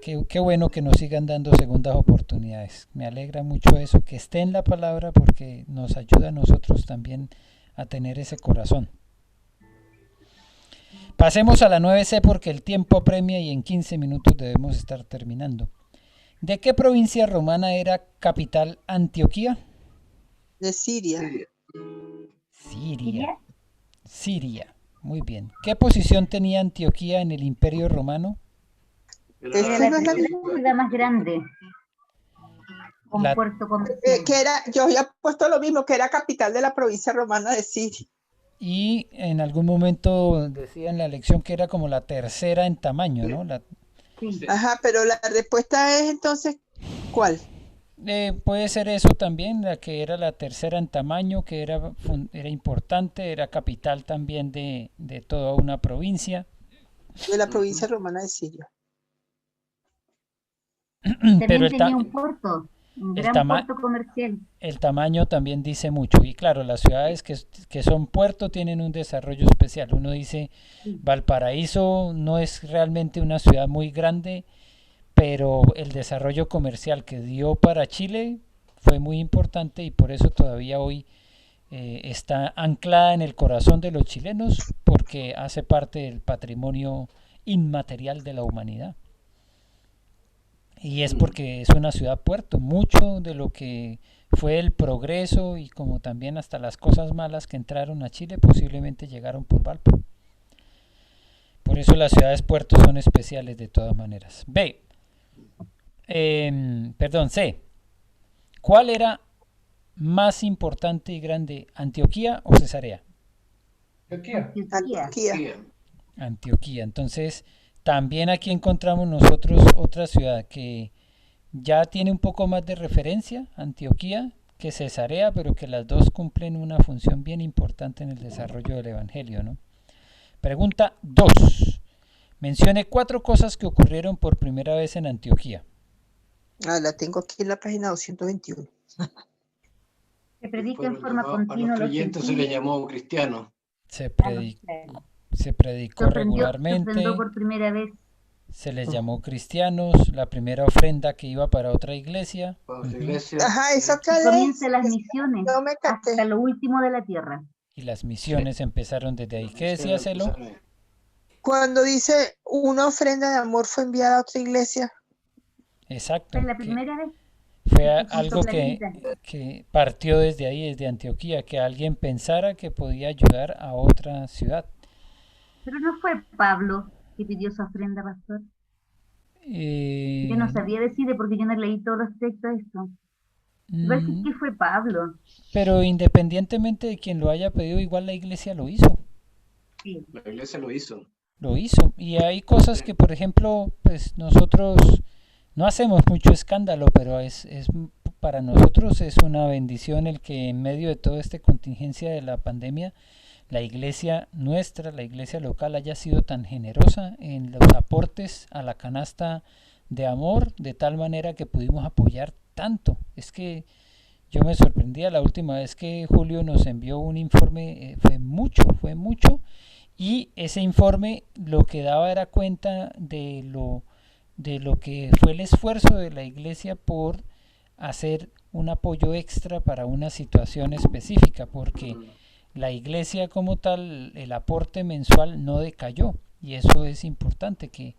Qué bueno que nos sigan dando segundas oportunidades. Me alegra mucho eso, que esté en la palabra porque nos ayuda a nosotros también a tener ese corazón. Pasemos a la 9C porque el tiempo apremia y en 15 minutos debemos estar terminando. ¿De qué provincia romana era capital Antioquía? De Siria. Siria. Siria. Muy bien. ¿Qué posición tenía Antioquía en el Imperio Romano? Ese Era no la es la tercera misma. ciudad más grande, con La- puerto comercial. Que era, yo había puesto lo mismo, que era capital de la provincia romana de Siria. Y en algún momento decía en la lección que era como la tercera en tamaño, ¿no? Sí. Ajá, pero la respuesta es entonces, ¿cuál? Puede ser eso también, la que era la tercera en tamaño, que era importante, era capital también de toda una provincia. De la provincia romana de Siria. Pero También tenía un puerto, un el gran tama- puerto comercial. el tamaño también dice mucho. Y claro, las ciudades que son puerto tienen un desarrollo especial. Uno dice, Sí. Valparaíso no es realmente una ciudad muy grande, pero el desarrollo comercial que dio para Chile fue muy importante y por eso todavía hoy está anclada en el corazón de los chilenos porque hace parte del patrimonio inmaterial de la humanidad. Y es porque es una ciudad puerto. Mucho de lo que fue el progreso y como también hasta las cosas malas que entraron a Chile posiblemente llegaron por Valpo. Por eso las ciudades puertos son especiales de todas maneras. C. ¿Cuál era más importante y grande, Antioquía o Cesarea? Antioquía. Antioquía. Entonces, también aquí encontramos nosotros otra ciudad que ya tiene un poco más de referencia, Antioquía, que Cesarea, pero que las dos cumplen una función bien importante en el desarrollo del Evangelio, ¿no? Pregunta 2. Mencione 4 cosas que ocurrieron por primera vez en Antioquía. La tengo aquí en la página 221. Se predica en Fueron forma llamados- a continua los los creyentes se les gentiles. llamó cristianos. Se Claro. predicó Se regularmente, ofrendó por primera vez. se les llamó cristianos, la primera ofrenda que iba para otra iglesia. Para otra Ujú. iglesia. Ajá, ¿eso Y qué es? comienzan las misiones No me capté. hasta lo último de la tierra. Y las misiones empezaron desde ahí. ¿Qué decía Celo? Cuando dice una ofrenda de amor fue enviada a otra iglesia. Exacto. Es la que primera vez. fue que se algo hizo planita. que partió desde ahí, desde Antioquía, que alguien pensara que podía ayudar a otra ciudad. Pero no fue Pablo que pidió su ofrenda, pastor. Yo no sabía decirle porque yo no leí todos los textos de esto. Me parece que fue Pablo. Pero independientemente de quien lo haya pedido, igual la iglesia lo hizo. Sí. La iglesia lo hizo. Lo hizo. Y hay cosas que, por ejemplo, pues nosotros no hacemos mucho escándalo, pero para nosotros es una bendición el que en medio de toda esta contingencia de la pandemia, la iglesia nuestra, la iglesia local, haya sido tan generosa en los aportes a la canasta de amor, de tal manera que pudimos apoyar tanto. Es que yo me sorprendía la última vez que Julio nos envió un informe, fue mucho, y ese informe lo que daba era cuenta de lo que fue el esfuerzo de la iglesia por hacer un apoyo extra para una situación específica, porque la iglesia como tal, el aporte mensual no decayó, y eso es importante, que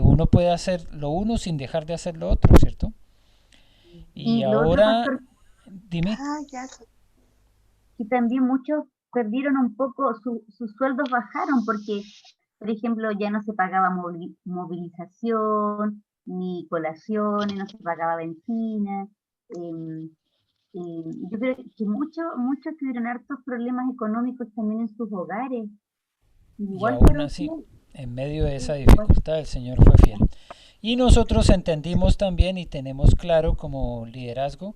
uno pueda hacer lo uno sin dejar de hacer lo otro, ¿cierto? Y lo otro, ahora, pastor, dime. Ya. que también muchos perdieron un poco, sus sueldos bajaron porque, por ejemplo, ya no se pagaba movilización, ni colaciones, no se pagaba benzina. Yo creo que muchos tuvieron hartos problemas económicos también en sus hogares. Y aún así, en medio de esa dificultad, el Señor fue fiel. Y nosotros entendimos también y tenemos claro como liderazgo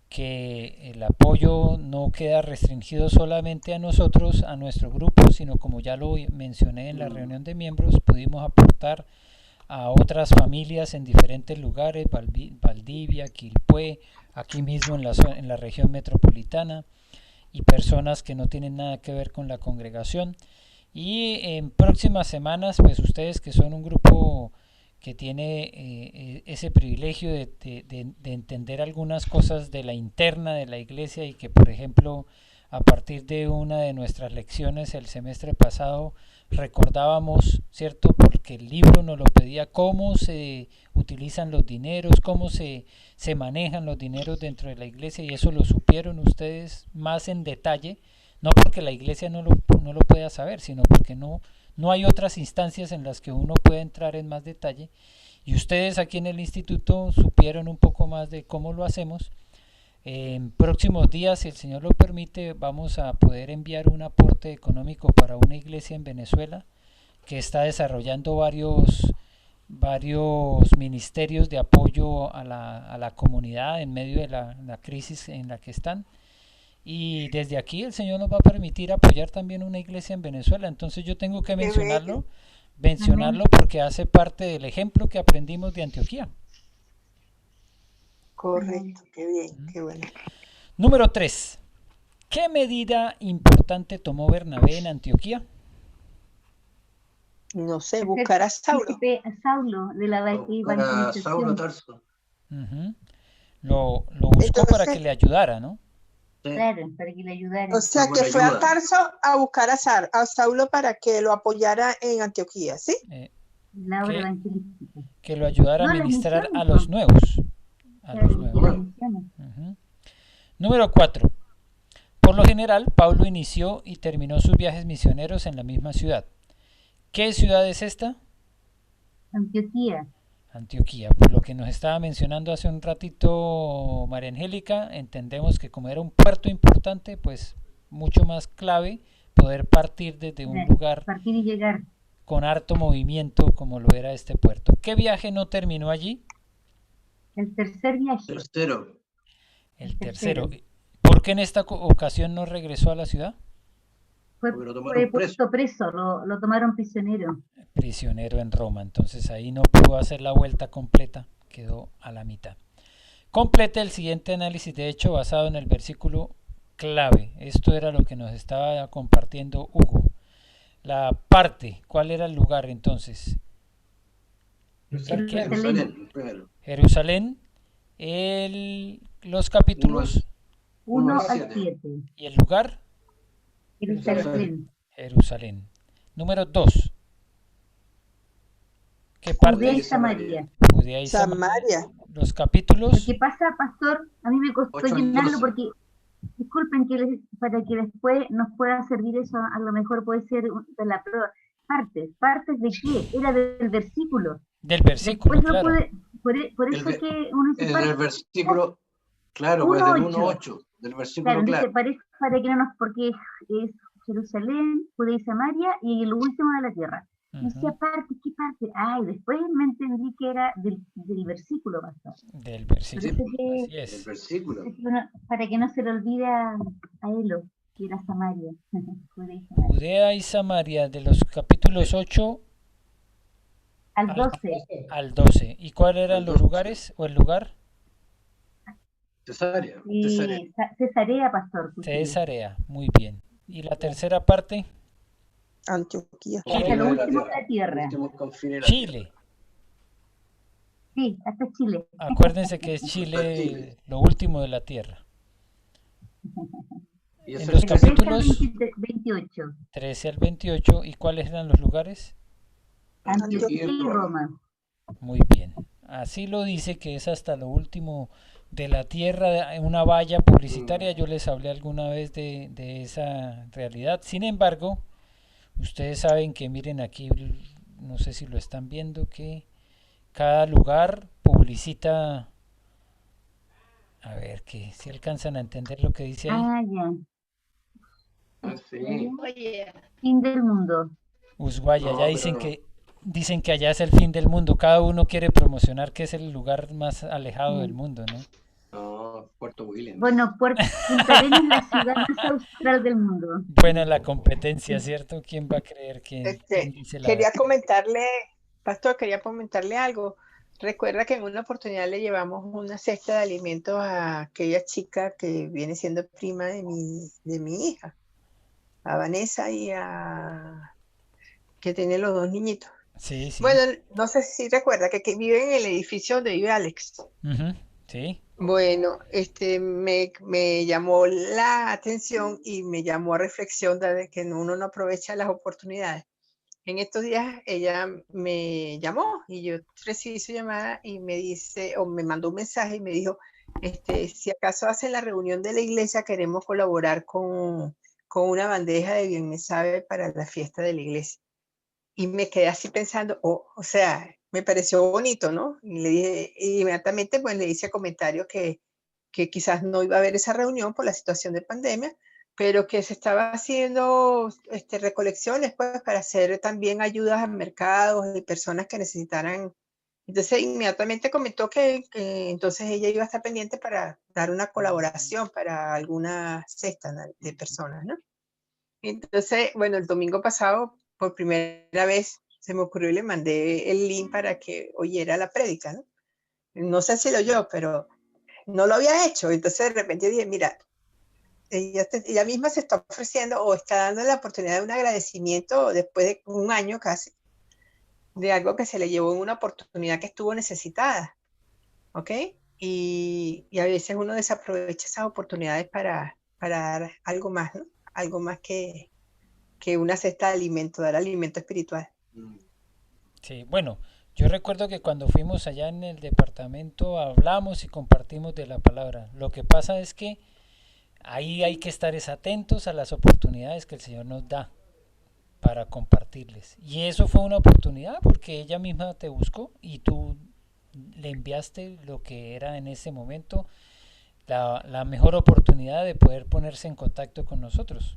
que el apoyo no queda restringido solamente a nosotros, a nuestro grupo, sino como ya lo mencioné en la reunión de miembros, pudimos aportar a otras familias en diferentes lugares, Valdivia, Quilpué, aquí mismo en la región metropolitana, y personas que no tienen nada que ver con la congregación. Y en próximas semanas, pues ustedes que son un grupo que tiene ese privilegio de entender algunas cosas de la interna de la iglesia, y que, por ejemplo, a partir de una de nuestras lecciones el semestre pasado recordábamos, ¿cierto? Porque el libro nos lo pedía, cómo se utilizan los dineros, cómo se manejan los dineros dentro de la iglesia, y eso lo supieron ustedes más en detalle, no porque la iglesia no lo pueda saber, sino porque no hay otras instancias en las que uno pueda entrar en más detalle, y ustedes aquí en el instituto supieron un poco más de cómo lo hacemos. En próximos días, si el Señor lo permite, vamos a poder enviar un aporte económico para una iglesia en Venezuela que está desarrollando varios ministerios de apoyo a la comunidad en medio de la crisis en la que están. Y desde aquí el Señor nos va a permitir apoyar también una iglesia en Venezuela. Entonces yo tengo que mencionarlo porque hace parte del ejemplo que aprendimos de Antioquía. Correcto, qué bien, qué bueno. Número 3. ¿Qué medida importante tomó Bernabé en Antioquía? No sé, buscar a Saulo. A Saulo de la Para Saulo evangelización. Tarso. Lo buscó para que le ayudara, ¿no? Sí. Claro, para que le ayudara. O sea, que fue a Tarso a buscar a Saulo para que lo apoyara en Antioquía, ¿sí? La obra evangelística. Que lo ayudara a ministrar a los nuevos. Número 4. Por lo general, Pablo inició y terminó sus viajes misioneros en la misma ciudad. ¿Qué ciudad es esta? Antioquía. Antioquía. Por lo que nos estaba mencionando hace un ratito María Angélica, entendemos que como era un puerto importante, pues mucho más clave poder partir desde un lugar Partir y llegar. con harto movimiento como lo era este puerto. ¿Qué viaje no terminó allí? El tercer viaje. Tercero, El tercero. ¿Por qué en esta ocasión no regresó a la ciudad? Fue porque lo tomaron puesto preso, lo tomaron prisionero. Prisionero en Roma, entonces ahí no pudo hacer la vuelta completa, quedó a la mitad. Complete el siguiente análisis, de hecho, basado en el versículo clave. Esto era lo que nos estaba compartiendo Hugo. La parte, ¿cuál era el lugar entonces? Jerusalén, primero. Jerusalén, los capítulos 1 al al 7. y el lugar, Jerusalén. Jerusalén. Número 2. ¿Qué parte? Judea y Samaria. Judea y Samaria. Los capítulos. Lo que pasa, pastor, a mí me costó 8 al llenarlo 12. porque, disculpen, para que después nos pueda servir eso, a lo mejor puede ser de la prueba. ¿Partes de qué? Era del versículo. Del versículo, Después claro. por eso El- que uno se En el versículo, claro, pues 1, del 8. 1:8, del versículo Claro, claro. entonces parece para que no nos, porque es Jerusalén, Judea y Samaria y el último de la tierra. Decía parte, ¿qué parte? Ay, después me entendí que era del versículo pastor. Del Por versículo. eso que, Así El es. versículo. para que no se le olvide a Elo, que era Samaria. Judea y Samaria. Judea y Samaria, de los capítulos 8 Al 12. al 12. ¿Y cuáles eran Al los 12. lugares o el lugar? Cesarea. Y Cesarea, pastor. Cesarea, muy bien. ¿Y la tercera parte? Antioquía. Hasta lo último de la tierra. Últimos confines de la Chile. Sí, hasta Chile. Acuérdense que es Chile lo último de la tierra. Y En eso los es Del 13 al capítulos 28. 13 al 28. ¿Y cuáles eran los lugares? Antioquía y Roma. Muy bien. Así lo dice, que es hasta lo último de la tierra, una valla publicitaria. Yo les hablé alguna vez de esa realidad. Sin embargo, ustedes saben que miren aquí, no sé si lo están viendo, que cada lugar publicita, a ver, que si alcanzan a entender lo que dice ahí. Ah, ya. Sí. Fin del mundo. Ushuaia, No, ya pero no. dicen que allá es el fin del mundo. Cada uno quiere promocionar que es el lugar más alejado del mundo, ¿no? No, Puerto Williams. Bueno, Punta Arenas es la ciudad más austral del mundo. Buena la competencia, ¿cierto? ¿Quién va a creer quién dice la Quería verdad? comentarle, Pastor, quería comentarle algo. Recuerda que en una oportunidad le llevamos una cesta de alimentos a aquella chica que viene siendo prima de mi hija, a Vanessa y a que tiene los dos niñitos. Sí, sí. Bueno, no sé si recuerda que vive en el edificio donde vive Alex. Ujú, sí. Bueno, me llamó la atención y me llamó a reflexión de que uno no aprovecha las oportunidades. En estos días ella me llamó y yo recibí su llamada y me dice, o me mandó un mensaje y me dijo, si acaso hacen la reunión de la iglesia, queremos colaborar con una bandeja de bien me sabe para la fiesta de la iglesia. Y me quedé así pensando, o sea, me pareció bonito, ¿no? Y le dije, inmediatamente pues le hice comentario que quizás no iba a haber esa reunión por la situación de pandemia, pero que se estaba haciendo recolecciones pues para hacer también ayudas a mercados y personas que necesitaran. Entonces inmediatamente comentó que entonces ella iba a estar pendiente para dar una colaboración para alguna cesta de personas, ¿no? Entonces, bueno, el domingo pasado, por primera vez, se me ocurrió y le mandé el link para que oyera la prédica, ¿no? No sé si lo oyó, pero no lo había hecho. Entonces de repente dije, mira, ella misma se está ofreciendo o está dando la oportunidad de un agradecimiento después de un año casi, de algo que se le llevó en una oportunidad que estuvo necesitada, ¿ok? Y a veces uno desaprovecha esas oportunidades para dar algo más, ¿no? Algo más que una cesta de alimento, dar alimento espiritual. Sí, bueno, yo recuerdo que cuando fuimos allá en el departamento hablamos y compartimos de la palabra. Lo que pasa es que ahí hay que estar atentos a las oportunidades que el Señor nos da para compartirles. Y eso fue una oportunidad porque ella misma te buscó y tú le enviaste lo que era en ese momento la mejor oportunidad de poder ponerse en contacto con nosotros.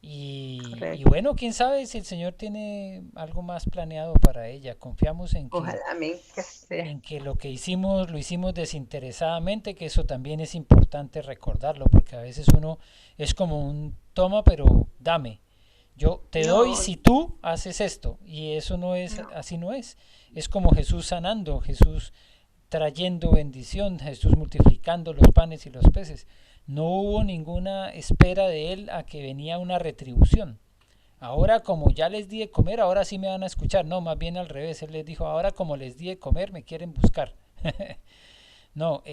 Y bueno, quién sabe si el Señor tiene algo más planeado para ella. Confiamos en que lo que hicimos lo hicimos desinteresadamente, que eso también es importante recordarlo, porque a veces uno es como un toma, pero dame. Yo te doy si tú haces esto, y eso no es, así no es. Es como Jesús sanando, Jesús trayendo bendición, Jesús multiplicando los panes y los peces. No hubo ninguna espera de él a que venía una retribución. Ahora como ya les di de comer, ahora sí me van a escuchar. No, más bien al revés. Él les dijo, ahora como les di de comer, me quieren buscar. No,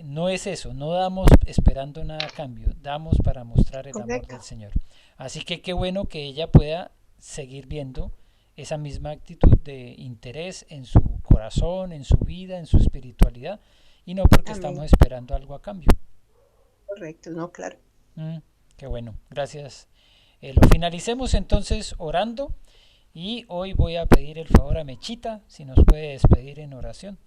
no es eso. No damos esperando nada a cambio. Damos para mostrar el amor del Señor. Así que qué bueno que ella pueda seguir viendo esa misma actitud de interés en su corazón, en su vida, en su espiritualidad, y no porque estamos esperando algo a cambio. Correcto, no, claro. Qué bueno, gracias. Lo finalicemos entonces orando, y hoy voy a pedir el favor a Mechita si nos puede despedir en oración.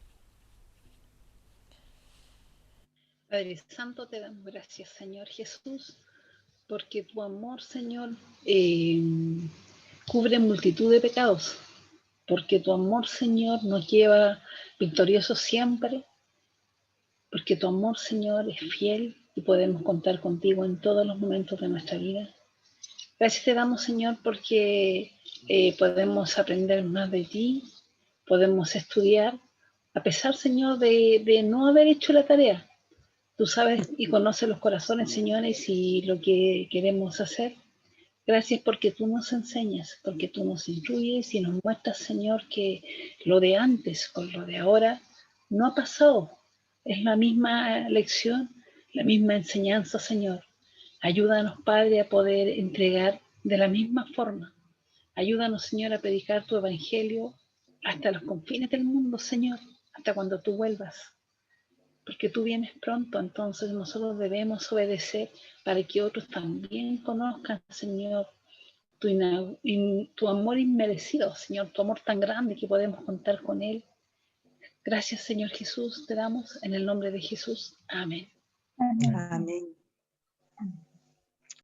Padre Santo, te damos gracias, Señor Jesús, porque tu amor, Señor, cubre multitud de pecados, porque tu amor, Señor, nos lleva victoriosos siempre, porque tu amor, Señor, es fiel y podemos contar contigo en todos los momentos de nuestra vida. Gracias te damos, Señor, porque podemos aprender más de ti, podemos estudiar, a pesar, Señor, de no haber hecho la tarea. Tú sabes y conoces los corazones, señores, y lo que queremos hacer. Gracias porque tú nos enseñas, porque tú nos instruyes y nos muestras, Señor, que lo de antes con lo de ahora no ha pasado. Es la misma lección, la misma enseñanza, Señor. Ayúdanos, Padre, a poder entregar de la misma forma. Ayúdanos, Señor, a predicar tu evangelio hasta los confines del mundo, Señor, hasta cuando tú vuelvas. Porque tú vienes pronto, entonces nosotros debemos obedecer para que otros también conozcan, Señor, tu amor inmerecido, Señor, tu amor tan grande que podemos contar con él. Gracias, Señor Jesús, te damos en el nombre de Jesús. Amén. Amén. Amén. Amén.